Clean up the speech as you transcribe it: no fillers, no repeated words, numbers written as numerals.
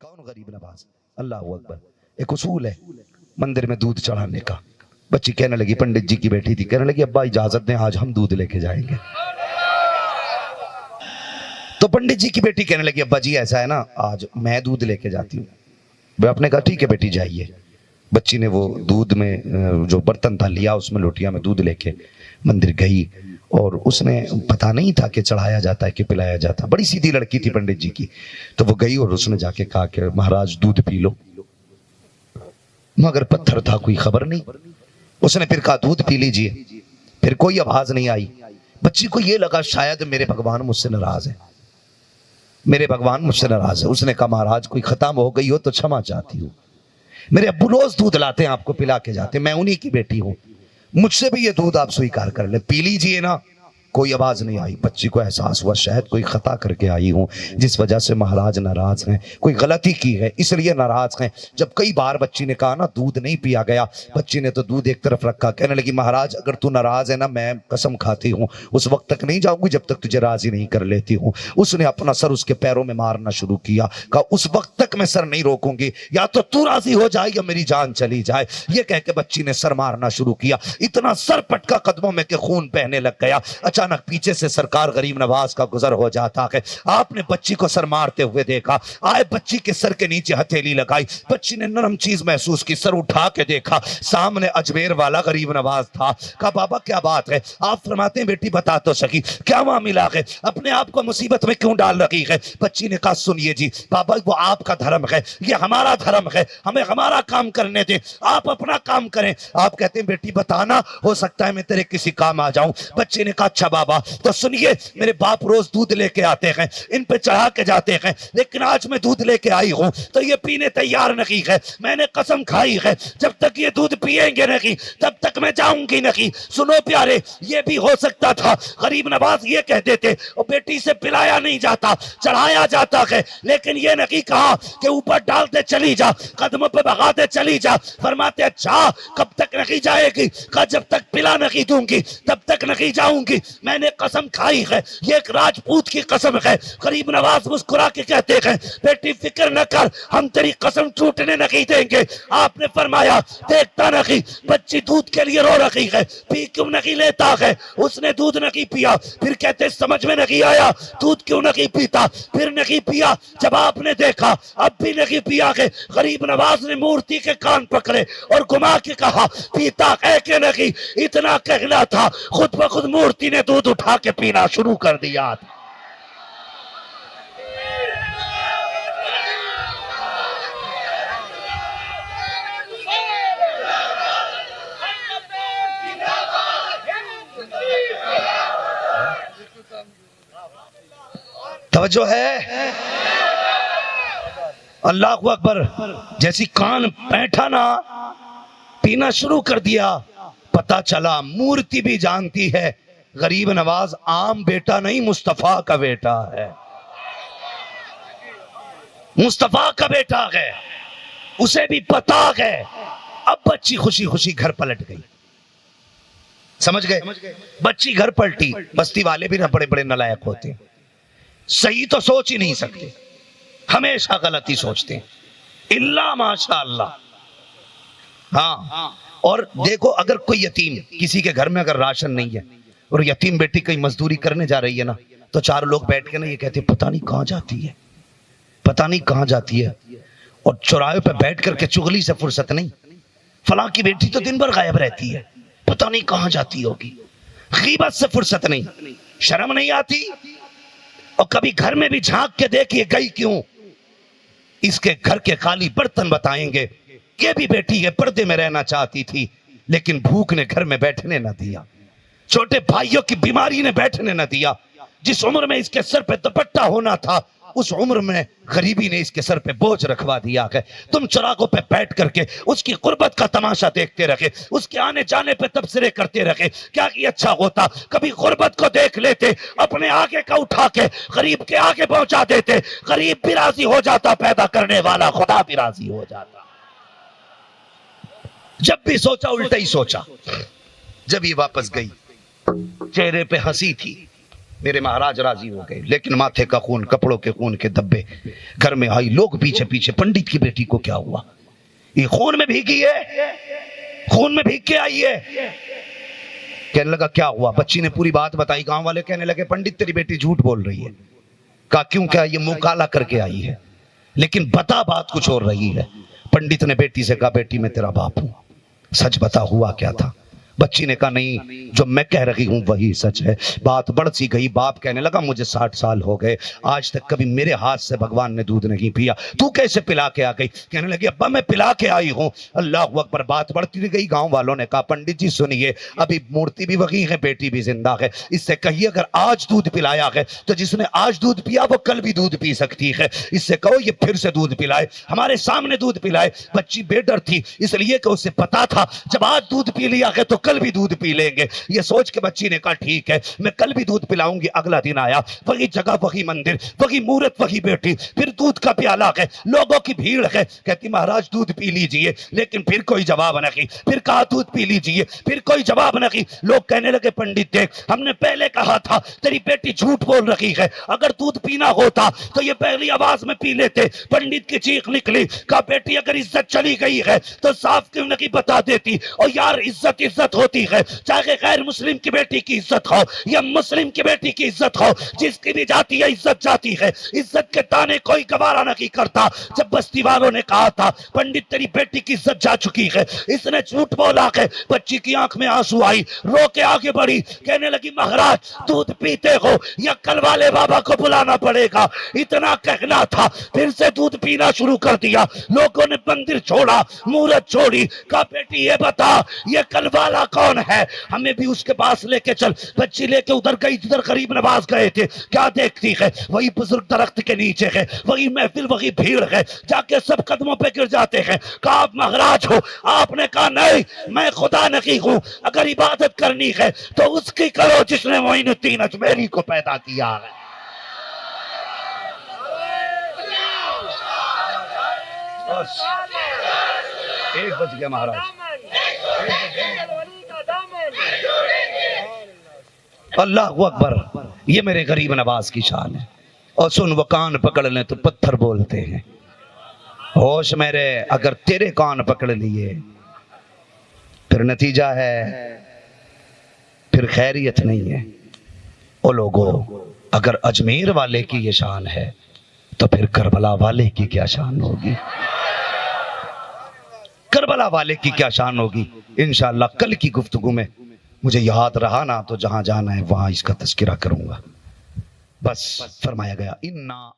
कौन गरीब नवाज? अल्लाह अकबर। एक उसूल है मंदिर में दूध चढ़ाने का। बच्ची कहने लगी, पंडित जी की बेटी थी, कहने लगी अब्बा इजाजत दें, आज हम दूध लेके जाएंगे। तो पंडित जी की बेटी कहने लगी, अब्बा जी ऐसा है ना, आज मैं दूध लेके जाती हूँ। वह आपने कहा ठीक है बेटी जाइए। बच्ची ने वो दूध में जो बर्तन था लिया, उसमें लोटिया में दूध लेके मंदिर गई और उसने पता नहीं था कि चढ़ाया जाता है कि पिलाया जाता। बड़ी सीधी लड़की थी पंडित जी की। तो वो गई और उसने जाके कहा कि महाराज दूध पी लो, मगर पत्थर था, कोई खबर नहीं। उसने फिर कहा दूध पी लीजिए, फिर कोई आवाज नहीं आई। बच्ची को ये लगा शायद मेरे भगवान मुझसे नाराज है, मेरे भगवान मुझसे नाराज है। उसने कहा महाराज कोई खत्म हो गई हो तो क्षमा चाहती हूँ, मेरे अब्बू रोज दूध लाते हैं आपको पिला के जाते, मैं उन्हीं की बेटी हूं, मुझसे भी ये दूध आप स्वीकार कर ले, पी लीजिए ना। कोई आवाज नहीं आई। बच्ची को एहसास हुआ शायद कोई खता करके आई हूं जिस वजह से महाराज नाराज हैं, कोई गलती की है इसलिए नाराज हैं। जब कई बार बच्ची ने कहा ना दूध नहीं पिया गया, बच्ची ने तो दूध एक तरफ रखा, कहने लगी महाराज अगर तू नाराज है ना, मैं कसम खाती हूँ उस वक्त तक नहीं जाऊंगी जब तक तुझे राजी नहीं कर लेती हूँ। उसने अपना सर उसके पैरों में मारना शुरू किया, कहा उस वक्त तक मैं सर नहीं रोकूंगी, या तो तू राजी हो जाए या मेरी जान चली जाए। ये कह के बच्ची ने सर मारना शुरू किया, इतना सर पटका कदमों में के खून बहने लग गया। अचानक पीछे से सरकार गरीब नवाज का गुजर हो जाता है। आपने बच्ची को सर मारते हुए देखा, आए बच्ची के सर के नीचे हथेली लगाई, बच्ची ने नरम चीज महसूस की, सर उठा के देखा, सामने अजमेर वाला गरीब नवाज था। कहा बाबा क्या बात है? आप फरमाते हैं बेटी बता तो सकी क्या मामला है, अपने आप को मुसीबत में क्यों डाल रही है? बच्ची ने कहा सुनिए जी बाबा वो आपका धर्म है, ये हमारा धर्म है, हमें हमारा काम करने दे, आप अपना काम करें। आप कहते हैं बेटी बताना, हो सकता है मैं तेरे किसी काम आ जाऊं। बच्ची ने कहा अच्छा बाबा तो सुनिए, मेरे बाप रोज दूध लेके आते हैं, इन पे चढ़ा के जाते हैं, लेकिन आज मैं दूध लेके आई हूं तो ये पीने तैयार नहीं है। मैंने कसम खाई है जब तक ये दूध पिएंगे नहीं तब तक मैं जाऊंगी नहीं। सुनो प्यारे, ये भी हो सकता था गरीब नवाज ये कहते थे और बेटी से पिलाया नहीं जाता चढ़ाया जाता है, लेकिन ये नहीं कहा कि ऊपर डालते चली जा, कदमों पे भगाते चली जा। फरमाते अच्छा कब तक नहीं जाएगी? कहा जब तक पिला नहीं दूंगी तब तक नहीं जाऊंगी। मैंने कसम खाई है, ये एक राजपूत की कसम है। गरीब नवाज मुस्कुरा के कहते हैं बेटी फिक्र न कर, हम तेरी कसम टूटने नहीं देंगे। आपने फरमाया देखता नहीं बच्ची दूध के लिए रो रही है, पी क्यों नहीं लेता है? उसने दूध नहीं पिया, फिर कहते समझ में नहीं आया दूध क्यों नहीं पीता, फिर नहीं पिया, जब आपने देखा अब भी नहीं पिया है। गरीब नवाज ने मूर्ति के कान पकड़े और घुमा के कहा पीता है कि नहीं? इतना कहना था खुद ब खुद मूर्ति ने दूध उठा के पीना शुरू कर दिया। तवज्जो है? अल्लाह अकबर। जैसी कान बैठा ना, पीना शुरू कर दिया। पता चला मूर्ति भी जानती है गरीब नवाज आम बेटा नहीं मुस्तफा का बेटा है, मुस्तफा का बेटा है, उसे भी पता है। अब बच्ची खुशी खुशी घर पलट गई। समझ गए? बच्ची घर पलटी। बस्ती वाले भी ना बड़े बड़े नालायक होते, सही तो सोच ही नहीं सकते, हमेशा गलती सोचते हैं, इल्ला माशाअल्लाह। हाँ, और देखो अगर कोई यतीम किसी के घर में अगर राशन नहीं है और यतीम बेटी कहीं मजदूरी करने जा रही है ना, तो चार लोग बैठ के ना ये कहते पता नहीं कहां जाती है, पता नहीं कहां जाती है। और चौराहे पे बैठ करके चुगली से फुर्सत नहीं, फलां की बेटी तो दिन भर गायब रहती है, पता नहीं कहां जाती होगी। गीबत से फुर्सत नहीं, शर्म नहीं आती। और कभी घर में भी झांक के देखिए गई क्यों, इसके घर के खाली बर्तन बताएंगे। ये भी बेटी है, पर्दे में रहना चाहती थी लेकिन भूख ने घर में बैठने न दिया, छोटे भाइयों की बीमारी ने बैठने न दिया। जिस उम्र में इसके सर पे दुपट्टा होना था उस उम्र में गरीबी ने इसके सर पे बोझ रखवा दिया है। तुम चरागों पे बैठ करके उसकी गुर्बत का तमाशा देखते रहे, उसके आने जाने पे तबसरे करते रहे। क्या कि अच्छा होता कभी गुर्बत को देख लेते, अपने आगे का उठा के गरीब के आगे पहुंचा देते, गरीब भी राजी हो जाता, पैदा करने वाला खुदा भी राजी हो जाता। जब भी सोचा उल्टा ही सोचा। जब ये वापस गई चेहरे पे हंसी थी, मेरे महाराज राजी हो गए, लेकिन माथे का खून, कपड़ों के खून के धब्बे घर में आई। लोग पीछे पीछे, पंडित की बेटी को क्या हुआ? ये खून में भीगी है, खून में भीग के आई है। कहने लगा क्या हुआ? बच्ची ने पूरी बात बताई। गांव वाले कहने लगे पंडित तेरी बेटी झूठ बोल रही है। कहा क्यों? क्या ये मुंह काला करके आई है, लेकिन बता बात कुछ और रही है। पंडित ने बेटी से कहा बेटी मैं तेरा बाप हूं, सच बता हुआ क्या था? बच्ची ने कहा नहीं, जो मैं कह रही हूं वही सच है। बात बढ़ सी गई। बाप कहने लगा मुझे 60 साल हो गए, आज तक कभी मेरे हाथ से भगवान ने दूध नहीं पिया, तू कैसे पिला के आ गई? कहने लगी अब्बा मैं पिला के आई हूं। अल्लाह अकबर। बात बढ़ती गई। गांव वालों ने कहा पंडित जी सुनिए, अभी मूर्ति भी वही है, बेटी भी जिंदा है, इससे कहिए अगर आज दूध पिलाया है तो जिसने आज दूध पिया वो कल भी दूध पी सकती है। इससे कहो ये फिर से दूध पिलाए, हमारे सामने दूध पिलाए। बच्ची बेडर थी, इसलिए कि उसे पता था जब आज दूध पी लिया है तो कल भी दूध पी लेंगे। ये सोच के बच्ची ने कहा ठीक है मैं कल भी दूध पिलाऊंगी। अगला दिन आया, वही जगह, वही मंदिर, वही मूर्त, वही बेटी, फिर दूध का प्याला है, लोगों की भीड़ है। कहती महाराज दूध पी लीजिए, लेकिन फिर कोई जवाब नहीं। फिर कहा दूध पी लीजिए, फिर कोई जवाब नहीं। लोग कहने लगे पंडित देख हमने पहले कहा था तेरी बेटी झूठ बोल रही है, अगर दूध पीना होता तो ये पहली आवाज में पी लेते। पंडित की चीख निकली, कहा बेटी अगर इज्जत चली गई है तो साफ क्यों नहीं बता देती? और यार इज्जत इज्जत होती है, चाहे गैर मुस्लिम की बेटी की इज्जत हो या मुस्लिम की बेटी की इज्जत हो, जिसकी भी जाती है इज्जत जाती है। इज्जत के ताने कोई गवारा नहीं करता। जब बस्ती वालों ने कहा था पंडित तेरी बेटी की इज्जत जा चुकी है, इसने झूठ बोला है, बच्ची की आंख में आंसू आई, रो के आगे बढ़ी, कहने लगी महाराज दूध पीते हो या कल वाले बाबा को बुलाना पड़ेगा? इतना कहना था, फिर से दूध पीना शुरू कर दिया। लोगों ने मंदिर छोड़ा, मूर्त छोड़ी, कहा बेटी ये बता ये कल वाला कौन है, हमें भी उसके पास लेके चल। बच्ची लेके उधर गई जिधर गरीब नवाज गए थे। क्या देखती है? वही बुजुर्ग दरख्त के नीचे है, वही महफिल, वही भीड़ है। जाके सब कदमों पे गिर जाते हैं। कहा आप महाराज हो? आपने कहा नहीं मैं खुदा नहीं हूं, अगर इबादत करनी है तो उसकी करो जिसने मोइनुद्दीन अजमेरी को पैदा किया है। एक बज गया महाराज। अल्लाह अकबर। ये मेरे गरीब नवाज की शान है। और सुन वो कान पकड़ लें तो पत्थर बोलते हैं। होश मेरे अगर तेरे कान पकड़ लिए फिर नतीजा है, फिर खैरियत नहीं है। ओ लोगों अगर अजमेर वाले की ये शान है तो फिर करबला वाले की क्या शान होगी? करबला वाले की क्या शान होगी? इंशाअल्लाह कल की गुफ्तगू में मुझे याद रहा ना तो जहां जाना है वहां इसका तज़किरा करूंगा। बस फरमाया गया इन्ना